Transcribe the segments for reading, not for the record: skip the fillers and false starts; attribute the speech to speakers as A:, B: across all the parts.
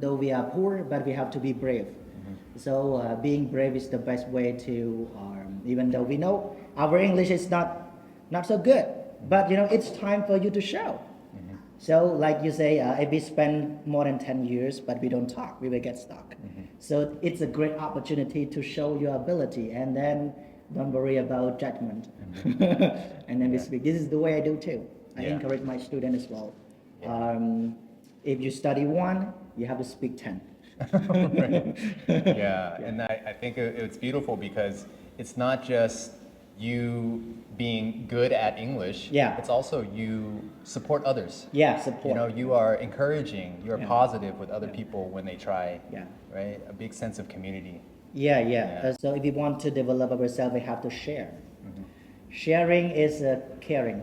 A: Though we are poor, but we have to be brave. So being brave is the best way to, even though we know our English is not so good, but it's time for you to show. So like you say, if we spend more than 10 years, but we don't talk, we will get stuck. So it's a great opportunity to show your ability, and then don't worry about judgment. And then we speak. This is the way I do too. I encourage my student as well. If you study one, you have to speak 10.
B: Right. Yeah, and I think it's beautiful because it's not just you being good at English.
A: Yeah.
B: It's also you support others.
A: Yeah, support.
B: You are encouraging, you're
A: Yeah.
B: positive with other people when they try.
A: Yeah.
B: Right? A big sense of community.
A: Yeah. So if we want to develop ourselves, we have to share. Sharing is caring.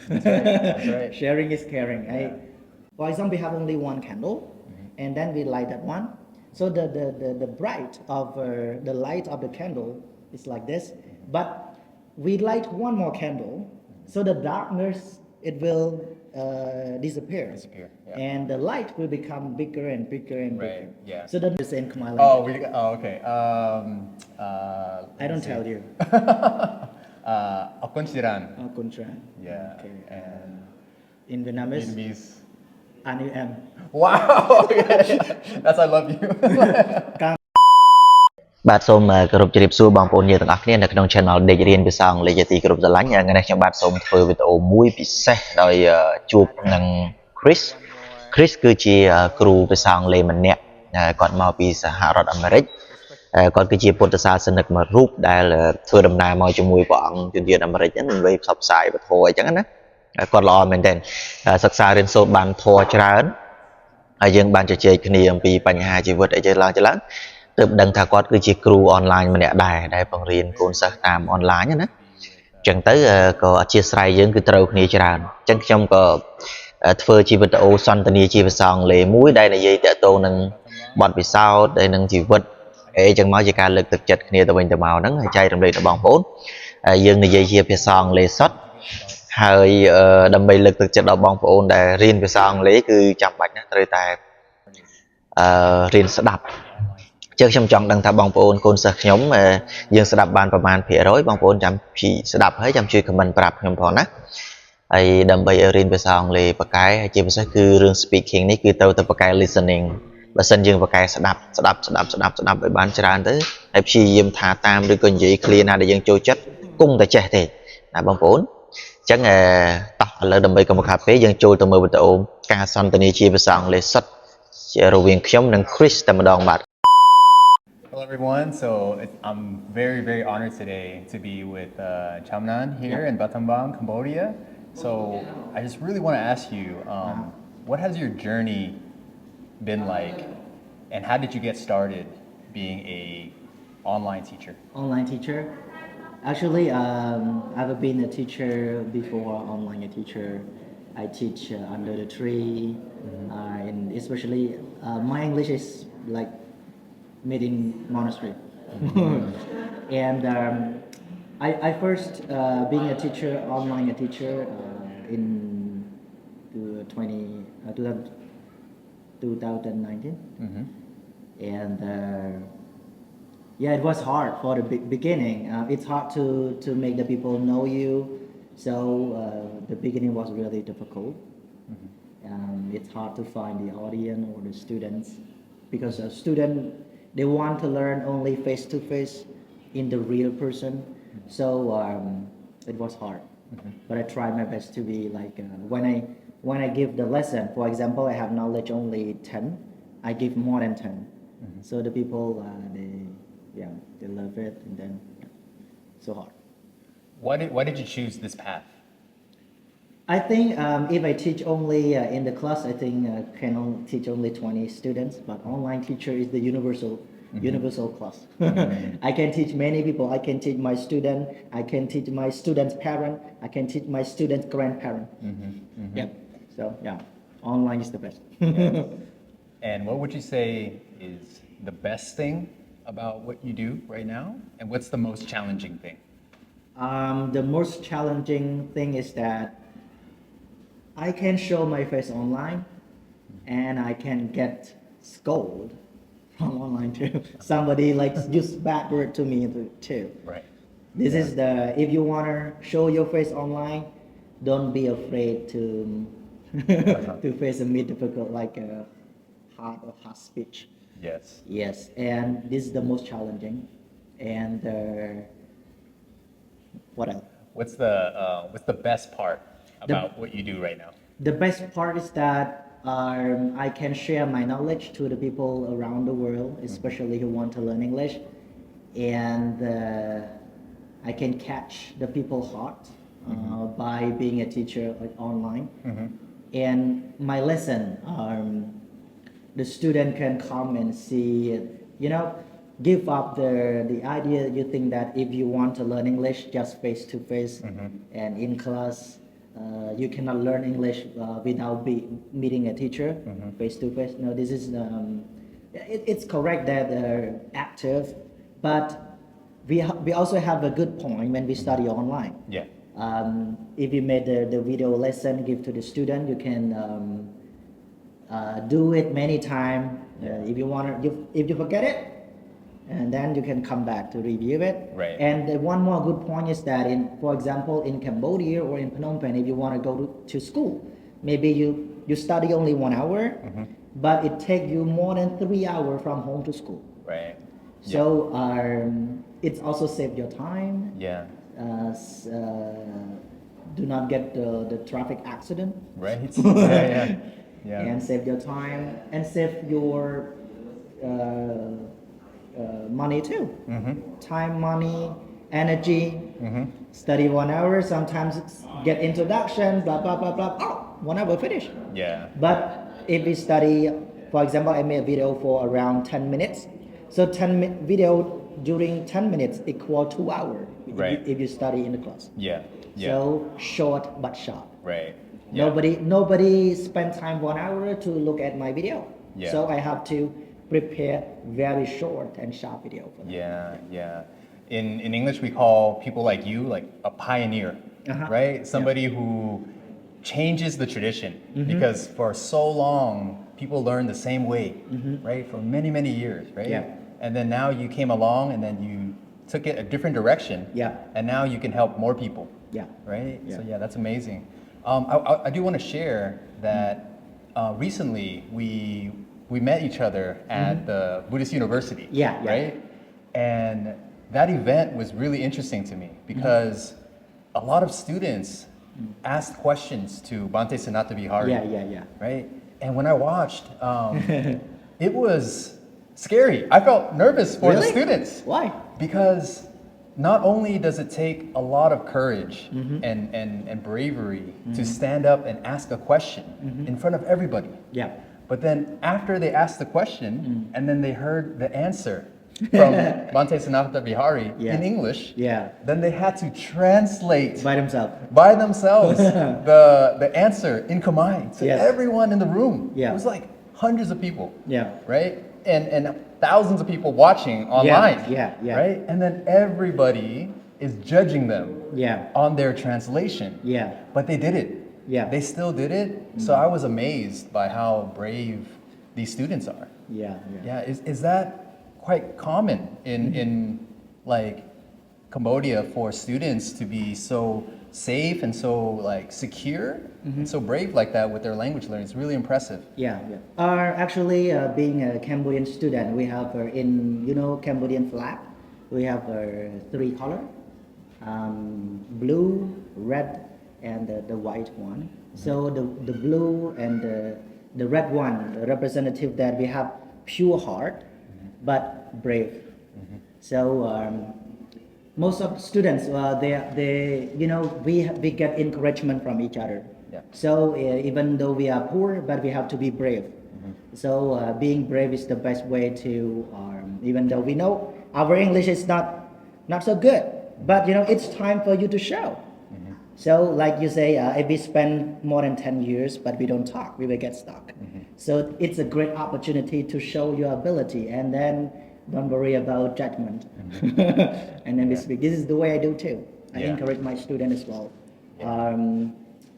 B: That's right. That's right.
A: Sharing is caring. For example, we have only one candle, and then we light that one. So the bright of the light of the candle is like this, but we light one more candle, so the darkness it will disappear.
B: Yeah.
A: And the light will become bigger and bigger and bigger.
B: Right, yeah.
A: So that is in Khmer
B: Oh,
A: language.
B: okay.
A: I don't tell you.
B: Akunchiran.
A: Kuntran.
B: Yeah.
A: Okay.
B: And
A: In Vietnamese,
B: Vietnamese.
A: Anh.
B: Wow. That's I love you.
C: បាទសូមគោរពជម្រាបសួរបងប្អូនយើងទាំងអស់គ្នានៅក្នុង Channel ដេករៀនភាសាអង់គ្លេសជាទីគោរពស្រឡាញ់ថ្ងៃនេះខ្ញុំបាទសូមធ្វើវីដេអូមួយពិសេសដោយជួបនឹង Chris គឺជាគ្រូភាសាអង់គ្លេសម្នាក់គាត់មកពីសហរដ្ឋអាមេរិកគាត់គឺជាពុទ្ធសាសនិកមួយរូបដែលធ្វើដំណើរមកជាមួយព្រះអង្គជំនាញអាមេរិកហ្នឹងដើម្បីផ្សព្វផ្សាយពធអញ្ចឹងណាគាត់ល្អមែនទែនសិក្សារៀនសូត្របានធម៌ច្រើនហើយយើងបានជជែកគ្នាអំពីបញ្ហាជីវិតអីចឹងឡើងទើបដឹងថាគាត់គឺជាគ្រូអនឡាញម្នាក់ដែរដែលបង្រៀនកូនសិស្សតាមអនឡាញណាអញ្ចឹងទៅក៏អធិស្ឋានយើងគឺត្រូវគ្នាច្រើនអញ្ចឹងខ្ញុំក៏ធ្វើជាវីដេអូសន្ទនាជាភាសាអង់គ្លេសមួយដែលនិយាយតាក់ទងនឹងបទពិសោធន៍ដែលនឹងជីវិតអីចឹងមកជាការលើកទឹកចិត្តគ្នាទៅវិញទៅមកហ្នឹងហើយចែករំលែកដល់បងប្អូនយើងនិយាយជាភាសាអង់គ្លេសសុទ្ធហើយដើម្បីលើកទឹកចិត្តដល់បងប្អូនដែលរៀនភាសាអង់គ្លេសគឺចាំបាច់ណាត្រូវតែរៀនស្ដាប់ចឹងខ្ញុំចង់ដឹងថាបងប្អូនកូនសិស្សខ្ញុំយើងស្ដាប់បានប្រមាណភាគរយបងប្អូនចាំស្ដាប់ហើយចាំជួយ comment ប្រាប់ខ្ញុំផងណាហើយដើម្បីរៀនភាសាអង់គ្លេសប៉ាកែហើយជាពិសេសគឺរឿង speaking នេះគឺទៅប៉ាកែ listening បើសិនយើងប៉ាកែស្ដាប់ឲ្យបានច្រើនទៅហើយព្យាយាមថាតាមឬក៏និយាយ clear ណាដែលយើងចូលចិត្តគង់តែចេះទេណាបងប្អូនអញ្ចឹងតោះឥឡូវដើម្បីកុំខាតពេលយើងចូលទៅមើលវីដេអូការសន្ទនាជាភាសាអង់គ្លេសសុទ្ធជារវាងខ្ញុំនិង Chris តែម្ដងបាទ
B: Hello everyone. So I'm very, very honored today to be with Chamnan here in Battambang, Cambodia. So I just really want to ask you, what has your journey been like, and how did you get started being a online teacher?
A: Online teacher. Actually, I've been a teacher before. Online teacher. I teach under the tree, and especially my English is like made in monastery. And I first being a teacher, online a teacher in 2019. And it was hard for the beginning. It's hard to make the people know you. So the beginning was really difficult. It's hard to find the audience or the students because a student they want to learn only face to face in the real person. So it was hard. But I tried my best to be like when I give the lesson. For example, I have knowledge only 10. I give more than 10. So the people they love it, and then so hard.
B: Why did you choose this path?
A: I think if I teach only in the class, I think can only teach only 20 students. But online teacher is the universal class. I can teach many people. I can teach my student. I can teach my student's parent. I can teach my student's grandparent. Yep. So online is the best.
B: And what would you say is the best thing about what you do right now? And what's the most challenging thing?
A: The most challenging thing is that I can show my face online, and I can get scold from online too. Somebody like use bad word to me too.
B: Right.
A: This is the, if you want to show your face online, don't be afraid to to face a more difficult like a hard speech.
B: Yes.
A: Yes, and this is the most challenging. And what else?
B: What's the best part about what you do right now?
A: The best part is that I can share my knowledge to the people around the world, especially who want to learn English, and I can catch the people's heart by being a teacher like, online. And my lesson, the student can come and see, you know, give up the idea you think that if you want to learn English just face to face and in class, you cannot learn English without meeting a teacher face to face. No, this is it's correct that they're active, but we also have a good point when we study online.
B: Yeah.
A: If you made the video lesson give to the student, you can do it many times. If you want to, if you forget it, and then you can come back to review it.
B: Right.
A: And one more good point is that for example, in Cambodia or in Phnom Penh, if you want to go to school, maybe you study only 1 hour, but it takes you more than 3 hours from home to school.
B: Right.
A: So it's also save your time.
B: Yeah.
A: Do not get the traffic accident.
B: Right. Yeah. Yeah.
A: And save your time and save your money too. Time, money, energy. Study 1 hour, sometimes get introduction, blah blah blah blah. Oh, 1 hour finish.
B: Yeah.
A: But if we study, for example, I made a video for around 10 minutes. So 10 video during 10 minutes equal 2 hours
B: Right.
A: if you study in the class.
B: Yeah. Yeah.
A: So short but sharp.
B: Right. Yeah.
A: Nobody spend time 1 hour to look at my video.
B: Yeah.
A: So I have to prepare very short and sharp video for them.
B: Yeah, yeah. In English, we call people like you like a pioneer, right? Somebody who changes the tradition because for so long people learned the same way, right? For many years, right?
A: Yeah.
B: And then now you came along and then you took it a different direction.
A: Yeah.
B: And now you can help more people.
A: Yeah.
B: Right.
A: Yeah.
B: So yeah, that's amazing. I do want to share that recently we met each other at the Buddhist University.
A: Yeah, yeah.
B: Right. And that event was really interesting to me because a lot of students asked questions to Bhante Sanata Vihari.
A: Yeah.
B: Right. And when I watched, it was scary. I felt nervous for the
A: Really?
B: students.
A: Why?
B: Because not only does it take a lot of courage and bravery to stand up and ask a question in front of everybody,
A: Yeah.
B: but then after they asked the question and then they heard the answer from Bhante Sanata Vihari
A: Yeah.
B: in English,
A: Yeah.
B: then they had to translate
A: By themselves.
B: by themselves the answer in Khmer to
A: Yes.
B: everyone in the room.
A: Yeah.
B: It was like hundreds of people.
A: Yeah.
B: Right? And thousands of people watching online.
A: Yeah.
B: Right? And then everybody is judging them
A: Yeah.
B: on their translation.
A: Yeah.
B: But they did it.
A: Yeah.
B: They still did it. So I was amazed by how brave these students are.
A: Yeah.
B: Yeah, is that quite common in like Cambodia for students to be so safe and so like secure and so brave like that with their language learning? It's really impressive.
A: Yeah. Actually, being a Cambodian student, we have in Cambodian flag, we have 3 color, blue, red, and the white one. So the blue and the red one, the representative that we have pure heart, but brave. So most of students, we get encouragement from each other.
B: Yeah.
A: So even though we are poor, but we have to be brave. So being brave is the best way to, even though we know our English is not so good, but it's time for you to show. So like you say, if we spend more than 10 years, but we don't talk, we will get stuck. So it's a great opportunity to show your ability, and then don't worry about judgment. And then we speak. This is the way I do too. I
B: Yeah.
A: encourage my student as well.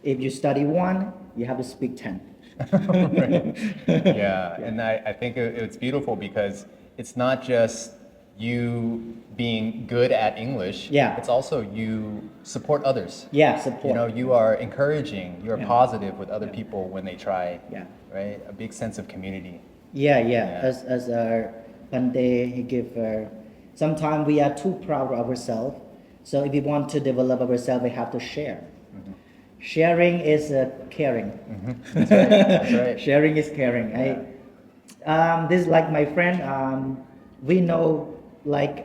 A: If you study 1, you have to speak 10.
B: Right. Yeah, and I think it's beautiful because it's not just you being good at English.
A: Yeah.
B: It's also you support others.
A: Yeah, support.
B: You know, you are encouraging, you are
A: Yeah.
B: positive with other people when they try.
A: Yeah.
B: Right? A big sense of community.
A: Yeah,
B: Yeah.
A: As Pande, he give. Sometimes we are too proud of ourselves. So if we want to develop ourselves, we have to share. Sharing is caring.
B: That's right. That's right.
A: Sharing is caring. This is like my friend. We know, like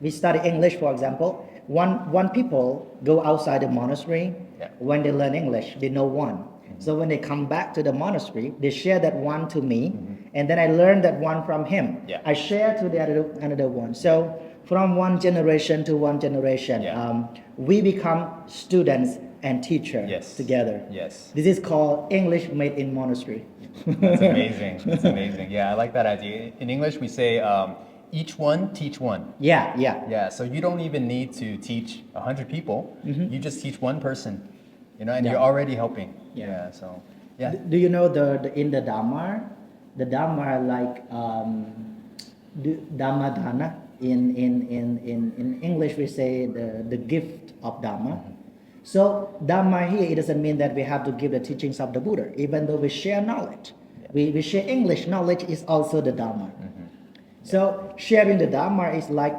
A: we study English, for example. One people go outside the monastery.
B: Yeah.
A: When they learn English, they know one. So when they come back to the monastery, they share that one to me, and then I learn that one from him.
B: Yeah.
A: I share to the another one. So from one generation to one generation,
B: Yeah.
A: We become students and teacher
B: Yes.
A: together.
B: Yes.
A: This is called English made in monastery.
B: That's amazing. That's amazing. Yeah, I like that idea. In English, we say each one teach one.
A: Yeah.
B: Yeah, so you don't even need to teach 100 people. You just teach one person, you know, and
A: Yeah.
B: you're already helping.
A: Yeah.
B: So yeah.
A: Do you know the in the Dharma, like Dhamma Dana in English we say the gift of Dharma. So Dharma here, it doesn't mean that we have to give the teachings of the Buddha, even though we share knowledge. We share English knowledge is also the Dharma. So sharing the Dharma is like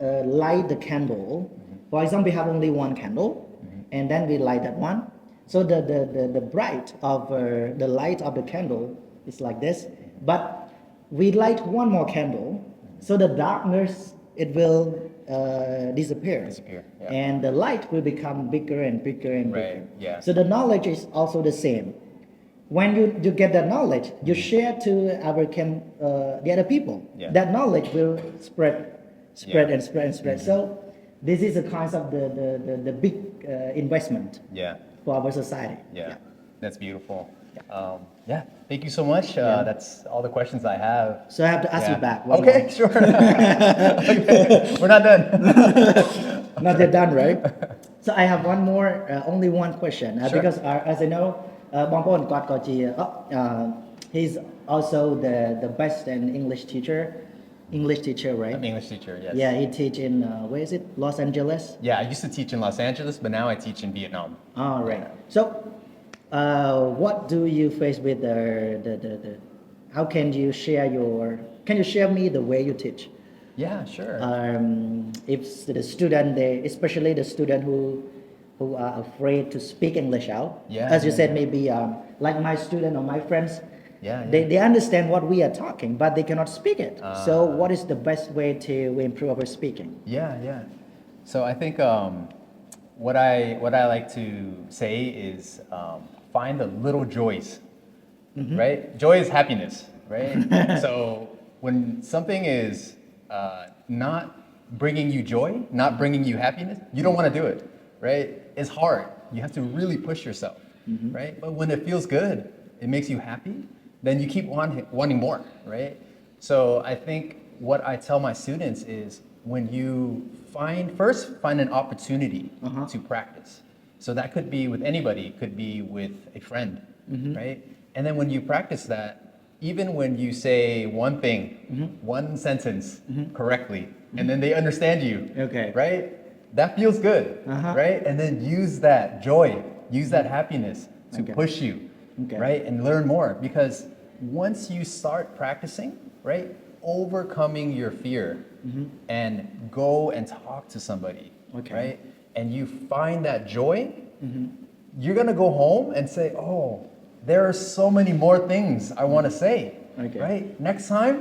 A: light the candle. For example, we have only one candle, and then we light that one. So the bright of the light of the candle is like this, but we light one more candle, so the darkness it will disappear.
B: Yeah.
A: And the light will become bigger and bigger and bigger.
B: Right, yeah.
A: So the knowledge is also the same. When you get that knowledge, you share to the other people.
B: Yeah.
A: That knowledge will spread
B: Yeah.
A: and spread. So this is a kind of the big investment
B: Yeah.
A: for our society.
B: Yeah. That's beautiful. Yeah. Thank you so much. That's all the questions I have.
A: So I have to ask you
B: Yeah.
A: back. one
B: Okay,
A: more.
B: sure. Okay. We're not done.
A: Not yet done, right? So I have one more, only one question.
B: Sure.
A: Because as I know, Bangpon he's also the best English teacher, right?
B: I'm an English teacher, yes.
A: Yeah, he teach in, where is it? Los Angeles?
B: Yeah, I used to teach in Los Angeles, but now I teach in Vietnam.
A: All right. So, what do you face with the how can you share me the way you teach?
B: Yeah, sure.
A: If the student, especially the student who are afraid to speak English out,
B: Yeah,
A: as you
B: yeah,
A: said,
B: yeah.
A: maybe like my student or my friends,
B: Yeah, yeah.
A: they understand what we are talking, but they cannot speak it. So, what is the best way to improve our speaking?
B: Yeah, yeah. So I think what I like to say is find the little joys, right? Joy is happiness, right? So when something is not bringing you joy, not bringing you happiness, you don't want to do it, right? It's hard. You have to really push yourself, right? But when it feels good, it makes you happy, then you keep wanting more, right? So I think what I tell my students is when you find an opportunity to practice. So that could be with anybody, it could be with a friend, right? And then when you practice that, even when you say one thing, one sentence correctly, and then they understand you,
A: Okay.
B: right? That feels good, right? And then use that joy, use that happiness to
A: Okay.
B: push you,
A: Okay.
B: right? And learn more. Because once you start practicing, right, overcoming your fear and go and talk to somebody,
A: Okay.
B: right? And you find that joy, you're gonna go home and say, oh, there are so many more things I wanna say,
A: Okay.
B: right? Next time,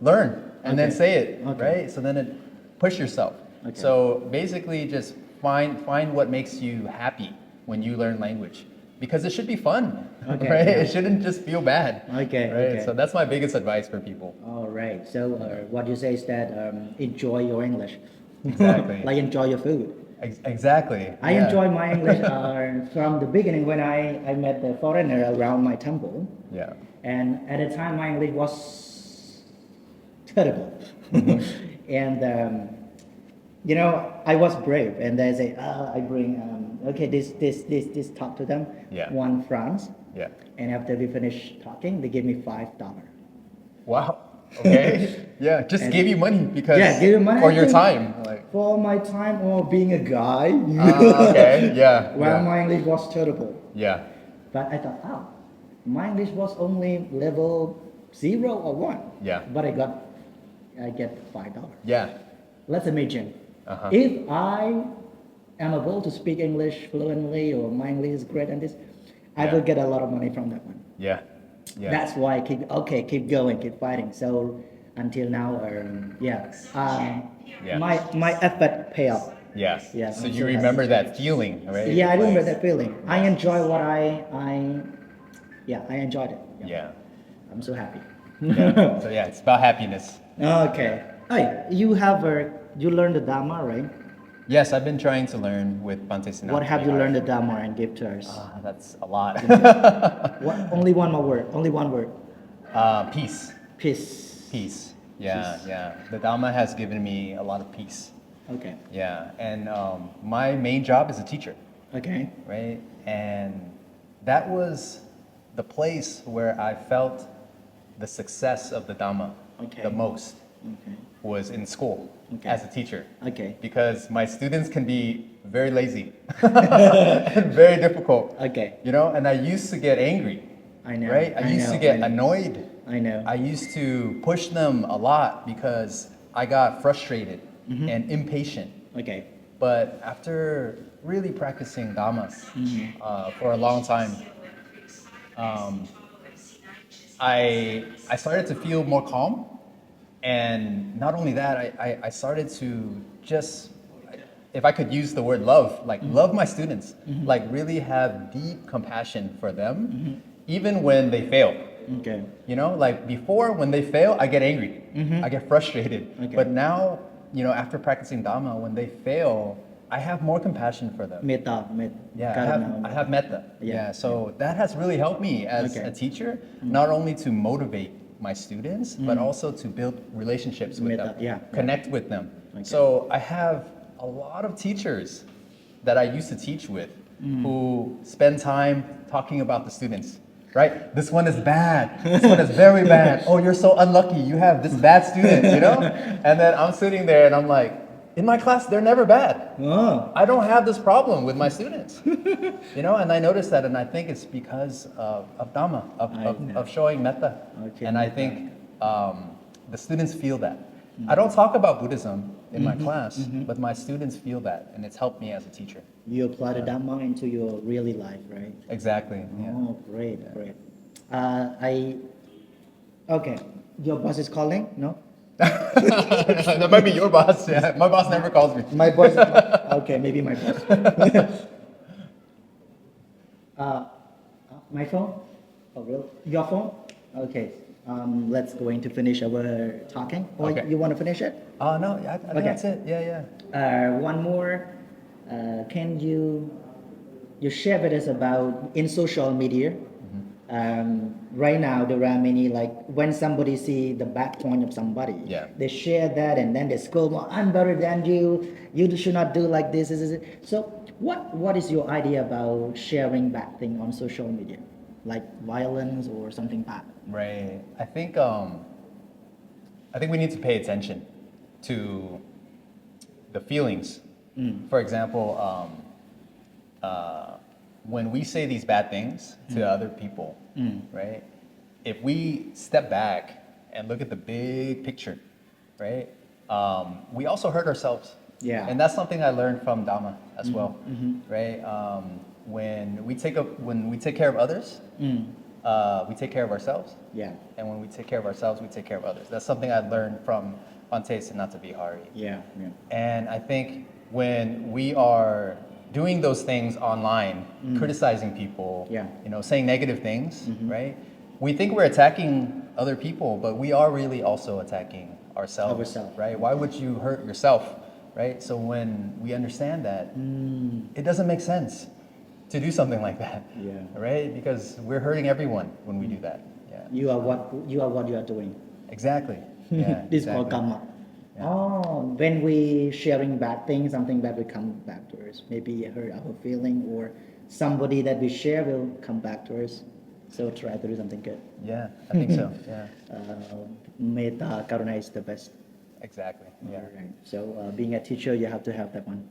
B: learn and then
A: Okay.
B: say it,
A: Okay.
B: right? So then push yourself.
A: Okay.
B: So basically just find what makes you happy when you learn language. Because it should be fun,
A: Okay,
B: right?
A: yeah.
B: It shouldn't just feel bad.
A: Okay,
B: Right?
A: okay.
B: So that's my biggest advice for people.
A: All right. So what you say is that enjoy your English.
B: Exactly.
A: Like enjoy your food.
B: Exactly.
A: I
B: yeah.
A: enjoy my English from the beginning when I met the foreigner around my temple.
B: Yeah.
A: And at the time, my English was terrible. And, you know, I was brave. And they say, I bring, okay, this talk to them.
B: Yeah.
A: One France,
B: Yeah.
A: And after we finish talking, they gave me $5.
B: Wow. Okay. Yeah. Just
A: And-
B: gave you money because
A: Yeah, give you money
B: for
A: I
B: your
A: think,
B: time. Like.
A: For my time or being a guy.
B: Okay. Yeah.
A: Well,
B: Yeah.
A: my English was terrible.
B: Yeah.
A: But I thought, oh, my English was only level 0 or 1.
B: Yeah.
A: But I get $5.
B: Yeah.
A: Let's imagine.
B: Uh-huh.
A: If I am able to speak English fluently or my English is great and this, I
B: Yeah.
A: will get a lot of money from that one.
B: Yeah. Yeah.
A: That's why I keep going, keep fighting. So until now,
B: Yeah.
A: my effort pay off.
B: Yeah.
A: Yeah,
B: So
A: I'm
B: you
A: so
B: remember
A: happy.
B: that feeling, right?
A: Yeah, I remember
B: Like-
A: that feeling. I enjoy what I enjoyed it.
B: Yeah.
A: I'm so happy.
B: Yeah. So yeah, it's about happiness.
A: Okay. Hey, you learned the Dharma, right?
B: Yes, I've been trying to learn with Bante Sinat.
A: What have you learned the Dharma and give to us?
B: That's a lot.
A: Only one more word. Only one word.
B: Peace.
A: Peace.
B: Peace. Yeah, yeah. The Dhamma has given me a lot of peace.
A: Okay.
B: Yeah, and my main job is a teacher,
A: Okay.
B: right? And that was the place where I felt the success of the Dhamma
A: Okay.
B: the most
A: Okay.
B: was in school
A: Okay.
B: as a teacher.
A: Okay.
B: Because my students can be very lazy and very difficult.
A: Okay.
B: You know, and I used to get angry.
A: I know.
B: Right? I used to get annoyed.
A: I know.
B: I used to push them a lot because I got frustrated
A: Mm-hmm.
B: and impatient.
A: Okay.
B: But after really practicing Dhammas for a long time, I started to feel more calm. And not only that, I started to just, if I could use the word love, like love my students, like really have deep compassion for them, even when they fail.
A: Okay.
B: You know, like before when they fail, I get angry, I get frustrated.
A: Okay.
B: But now, you know, after practicing Dhamma, when they fail, I have more compassion for them.
A: Metta.
B: Yeah, I have metta.
A: Yeah.
B: Yeah, so that has really helped me as
A: Okay.
B: a teacher, not only to motivate my students, but also to build relationships with
A: Metta,
B: them,
A: yeah.
B: connect with them.
A: Okay.
B: So I have a lot of teachers that I used to teach with who spend time talking about the students. Right? This one is bad. This one is very bad. Oh, you're so unlucky. You have this bad student, you know? And then I'm sitting there and I'm like, in my class, they're never bad.
A: Oh.
B: I don't have this problem with my students. You know, and I noticed that, and I think it's because of Dhamma, of showing metta.
A: Okay,
B: and I
A: metta.
B: think the students feel that. I don't talk about Buddhism in my class, but my students feel that, and it's helped me as a teacher.
A: You apply the Dhamma into your really life, right?
B: Exactly. Yeah.
A: Oh, great, great. Okay. Your boss is calling? No?
B: That might be your boss. Yeah. My boss never calls me.
A: My boss. Okay, maybe my boss. My phone? Oh, really? Your phone? Okay. Let's going to finish our talking. Or
B: Okay.
A: you want to finish it?
B: No, I think
A: Okay.
B: that's it. Yeah, yeah.
A: One more. Can you share with us about in social media? Right now there are many, like when somebody see the bad point of somebody,
B: Yeah.
A: they share that and then they scold, well, I'm better than you. You should not do like this. So what is your idea about sharing bad thing on social media, like violence or something bad?
B: Right. I think we need to pay attention to the feelings. For example, when we say these bad things to other people, right? If we step back and look at the big picture, right? We also hurt ourselves.
A: Yeah.
B: And that's something I learned from Dhamma as well, right? When we take care of others, we take care of ourselves.
A: Yeah.
B: And when we take care of ourselves, we take care of others. That's something I learned from Bante Sinata Vihari.
A: Yeah. Yeah.
B: And I think when we are doing those things online, criticizing people,
A: Yeah.
B: you know, saying negative things, right? We think we're attacking other people, but we are really also attacking ourselves,
A: Ourselves.
B: right? Why would you hurt yourself, right? So when we understand that, it doesn't make sense to do something like that,
A: Yeah.
B: right? Because we're hurting everyone when we do that. Yeah,
A: You are what you are doing.
B: exactly. Yeah,
A: This is called
B: exactly.
A: karma. Oh, when we sharing bad things, something bad will come back to us. Maybe hurt our feeling, or somebody that we share will come back to us. So try to do something good.
B: Yeah, I think so. Yeah,
A: Metta Karuna is the best.
B: exactly. Yeah.
A: Right. So being a teacher, you have to have that one.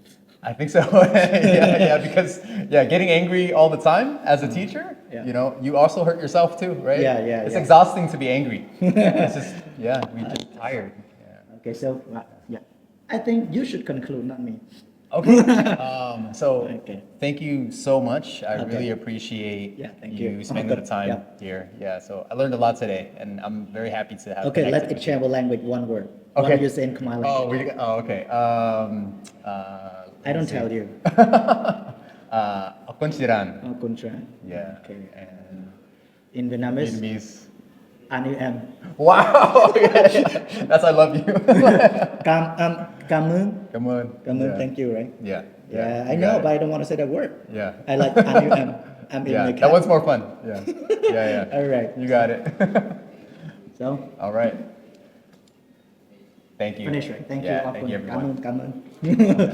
B: I think so. Yeah, because getting angry all the time as a teacher,
A: Yeah.
B: you also hurt yourself too, right?
A: Yeah,
B: It's
A: yeah.
B: exhausting to be angry. It's just, we just tired. Yeah.
A: Okay, so yeah, I think you should conclude, not me.
B: Okay. So
A: Okay.
B: thank you so much. I
A: Okay.
B: really appreciate
A: Yeah, thank
B: you
A: you.
B: spending the time
A: Yeah.
B: here. Yeah. So I learned a lot today, and I'm very happy to have.
A: Okay, let's
B: connected with you.
A: exchange language. One word.
B: Okay.
A: One you say in Khmer language.
B: Okay.
A: I don't tell you.
B: Akunchiran.
A: Oh, Kuntra.
B: Yeah.
A: Okay.
B: And
A: In Vietnamese,
B: Vietnamese.
A: anh em.
B: Wow. That's I love you.
A: Cảm ơn.
B: Come on.
A: Cảm ơn.
B: Yeah.
A: Thank you, right?
B: Yeah.
A: Yeah, I
B: you
A: know,
B: got
A: but
B: it.
A: I don't want to say that word.
B: Yeah.
A: I like anh em. I'm in
B: Yeah.
A: the
B: That
A: cat.
B: one's more fun. Yeah. Yeah.
A: All right.
B: You got it.
A: So
B: All right. Thank you.
A: finish, right? Thank
B: Yeah,
A: you.
B: thank you,
A: Cảm
B: everyone.
A: ơn. Cảm ơn.